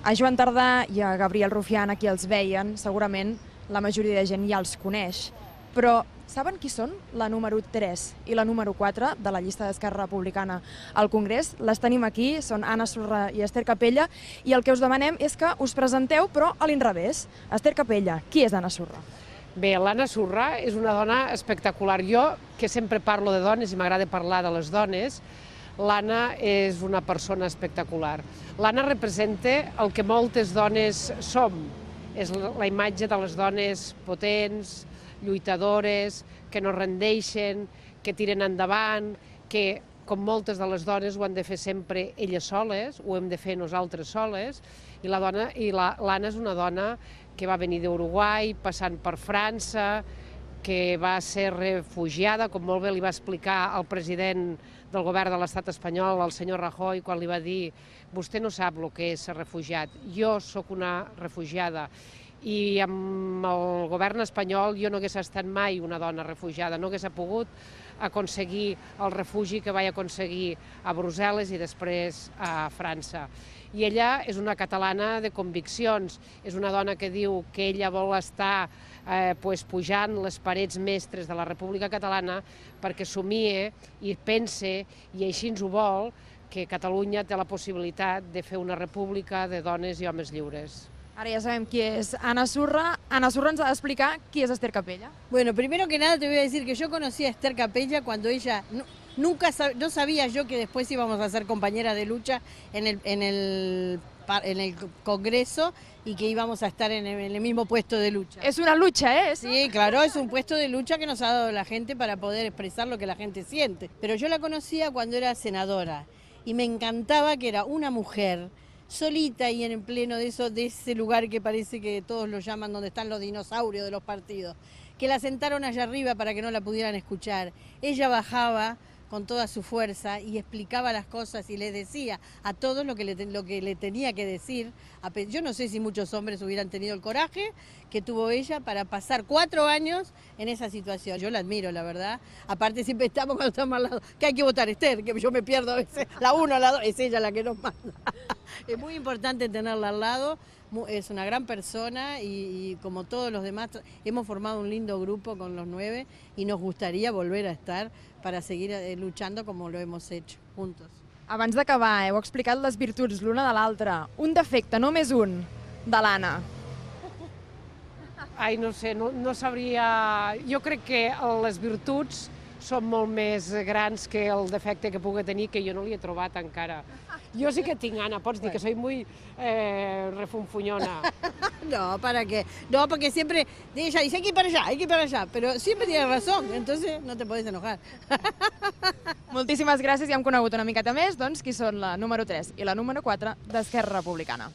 A Joan Tardà i a Gabriel Rufián, aquí els veien, segurament la majoria de gent ja els coneix. Però saben qui són la número 3 i la número 4 de la llista d'Esquerra Republicana al Congrés? Les tenim aquí, són Anna Surra i Ester Capella, i el que us demanem és que us presenteu, però a l'inrevés. Ester Capella, qui és Anna Surra? Bé, l'Anna Surra és una dona espectacular. Jo, que sempre parlo de dones i m'agrada parlar de les dones, l'Anna és una persona espectacular. L'Anna representa el que moltes dones som. És la imatge de les dones potents, lluitadores, que no rendeixen, que tiren endavant, que, com moltes de les dones, ho han de fer sempre elles soles, ho hem de fer nosaltres soles, i l'Anna és una dona que va venir d'Uruguai, passant per França, que va ser refugiada, com molt bé li va explicar el president del govern de l'estat espanyol, el senyor Rajoy, quan li va dir «Vostè no sap el que és ser refugiat, jo sóc una refugiada». I amb el govern espanyol jo no hagués estat mai una dona refugiada, no hagués pogut aconseguir el refugi que vaig aconseguir a Brussel·les i després a França. I ella és una catalana de conviccions, és una dona que diu que ella vol estar pujant les parets mestres de la República Catalana perquè somie i pense, i així ens ho vol, que Catalunya té la possibilitat de fer una república de dones i homes lliures. Ara ja sabem qui és Anna Surra. Anna Surra ens ha d'explicar qui és Ester Capella. Bueno, primero que nada te voy a decir que yo conocí a Ester Capella cuando ella... No sabía yo que después íbamos a ser compañeras de lucha en el Congreso y que íbamos a estar en el mismo puesto de lucha. Es una lucha, ¿eh? Sí, claro, es un puesto de lucha que nos ha dado la gente para poder expresar lo que la gente siente. Pero yo la conocía cuando era senadora y me encantaba que era una mujer solita y en pleno de ese lugar que parece que todos lo llaman donde están los dinosaurios de los partidos, que la sentaron allá arriba para que no la pudieran escuchar. Ella bajaba con toda su fuerza y explicaba las cosas y les decía a todos lo que le tenía que decir. Yo no sé si muchos hombres hubieran tenido el coraje que tuvo ella para pasar 4 años en esa situación. Yo la admiro, la verdad. Aparte siempre estamos cuando estamos al lado, que hay que votar Ester, que yo me pierdo a veces. La 1, la 2, es ella la que nos manda. Es muy importante tenerla al lado. Es una gran persona y como todos los demás hemos formado un lindo grupo con los 9 y nos gustaría volver a estar para seguir luchando como lo hemos hecho juntos. Abans d'acabar, heu explicat les virtuts l'una de l'altra. Un defecte, només un, de l'Anna. Ai, no sé, no sabria... Jo crec que les virtuts són molt més grans que el defecte que pugui tenir, que jo no li he trobat encara. Jo sí que tinc, Anna, pots dir que soy muy refunfuñona. No, ¿para qué? No, porque siempre ella dice hay que ir para allá, hay que ir para allá, pero siempre tiene razón, entonces no te puedes enojar. Moltíssimes gràcies, ja hem conegut una miqueta més, doncs, qui són la número 3 i la número 4 d'Esquerra Republicana.